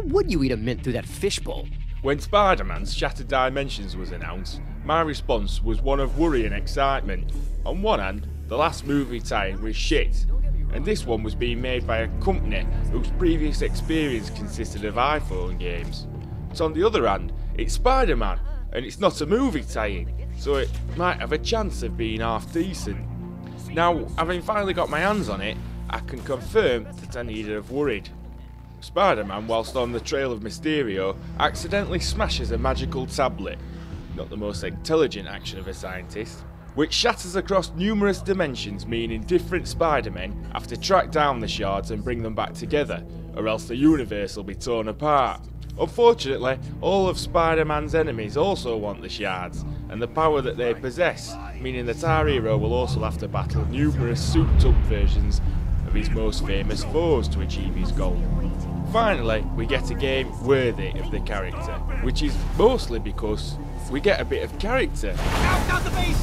would you eat a mint through that fishbowl? When Spider-Man's Shattered Dimensions was announced, my response was one of worry and excitement. On one hand, the last movie tie-in was shit, and this one was being made by a company whose previous experience consisted of iPhone games. So on the other hand, it's Spider-Man, and it's not a movie tie-in, so it might have a chance of being half decent. Now, having finally got my hands on it, I can confirm that I needed have worried. Spider-Man, whilst on the trail of Mysterio, accidentally smashes a magical tablet, not the most intelligent action of a scientist, which shatters across numerous dimensions, meaning different Spider-Men have to track down the shards and bring them back together, or else the universe will be torn apart. Unfortunately, all of Spider-Man's enemies also want the shards, and the power that they possess, meaning that our hero will also have to battle numerous souped-up versions of his most famous foes to achieve his goal. Finally, we get a game worthy of the character, which is mostly because we get a bit of character. Out the base!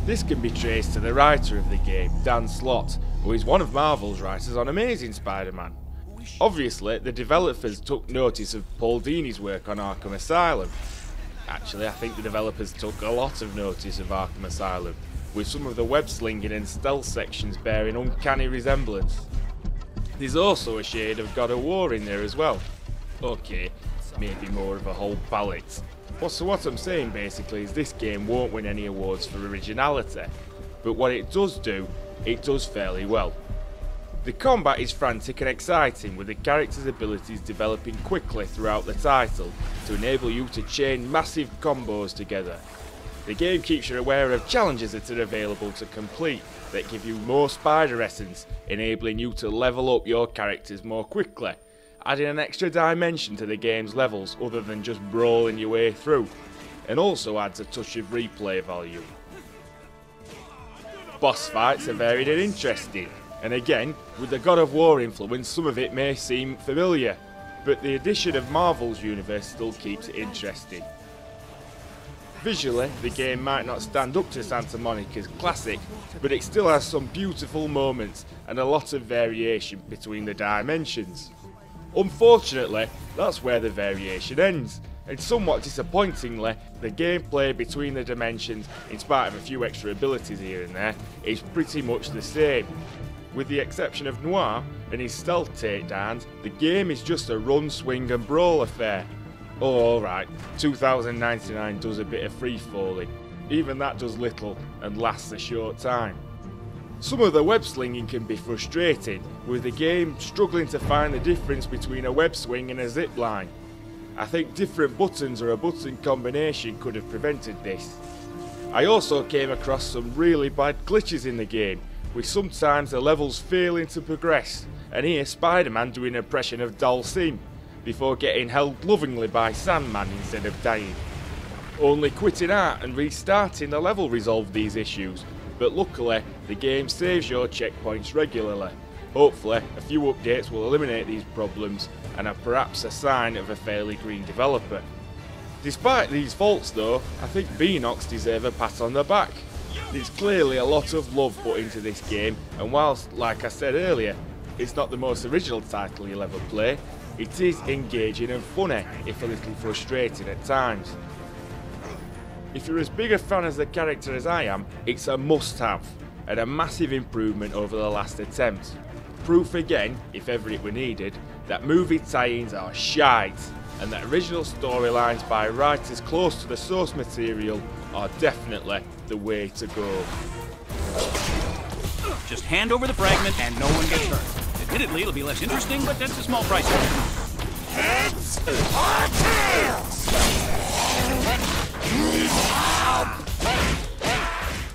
This can be traced to the writer of the game, Dan Slott, who is one of Marvel's writers on Amazing Spider-Man. Obviously, the developers took notice of Paul Dini's work on Arkham Asylum. Actually, I think the developers took a lot of notice of Arkham Asylum, with some of the web-slinging and stealth sections bearing uncanny resemblance. There's also a shade of God of War in there as well. Okay, maybe more of a whole palette. So what I'm saying basically is this game won't win any awards for originality, but what it does do, it does fairly well. The combat is frantic and exciting, with the character's abilities developing quickly throughout the title to enable you to chain massive combos together. The game keeps you aware of challenges that are available to complete that give you more spider essence, enabling you to level up your characters more quickly, adding an extra dimension to the game's levels other than just brawling your way through, and also adds a touch of replay value. Boss fights are varied and interesting, and again, with the God of War influence, some of it may seem familiar, but the addition of Marvel's universe still keeps it interesting. Visually, the game might not stand up to Santa Monica's classic, but it still has some beautiful moments and a lot of variation between the dimensions. Unfortunately, that's where the variation ends, and somewhat disappointingly, the gameplay between the dimensions, in spite of a few extra abilities here and there, is pretty much the same. With the exception of Noir and his stealth takedowns, the game is just a run, swing and brawl affair. Oh, alright, 2099 does a bit of free-falling. Even that does little and lasts a short time. Some of the web slinging can be frustrating, with the game struggling to find the difference between a web swing and a zip line. I think different buttons or a button combination could have prevented this. I also came across some really bad glitches in the game, with sometimes the levels failing to progress, and here Spider-Man doing an impression of Dalsim, before getting held lovingly by Sandman instead of dying. Only quitting out and restarting the level resolved these issues, but luckily the game saves your checkpoints regularly. Hopefully a few updates will eliminate these problems and are perhaps a sign of a fairly green developer. Despite these faults though, I think Beanox deserve a pat on the back. There's clearly a lot of love put into this game, and whilst, like I said earlier, it's not the most original title you'll ever play, it is engaging and funny, if a little frustrating at times. If you're as big a fan of the character as I am, it's a must-have, and a massive improvement over the last attempt. Proof again, if ever it were needed, that movie tie-ins are shite, and that original storylines by writers close to the source material are definitely the way to go. Just hand over the fragment and no one gets hurt. Admittedly, it'll be less interesting, but that's a small price. Heads or tails? Help!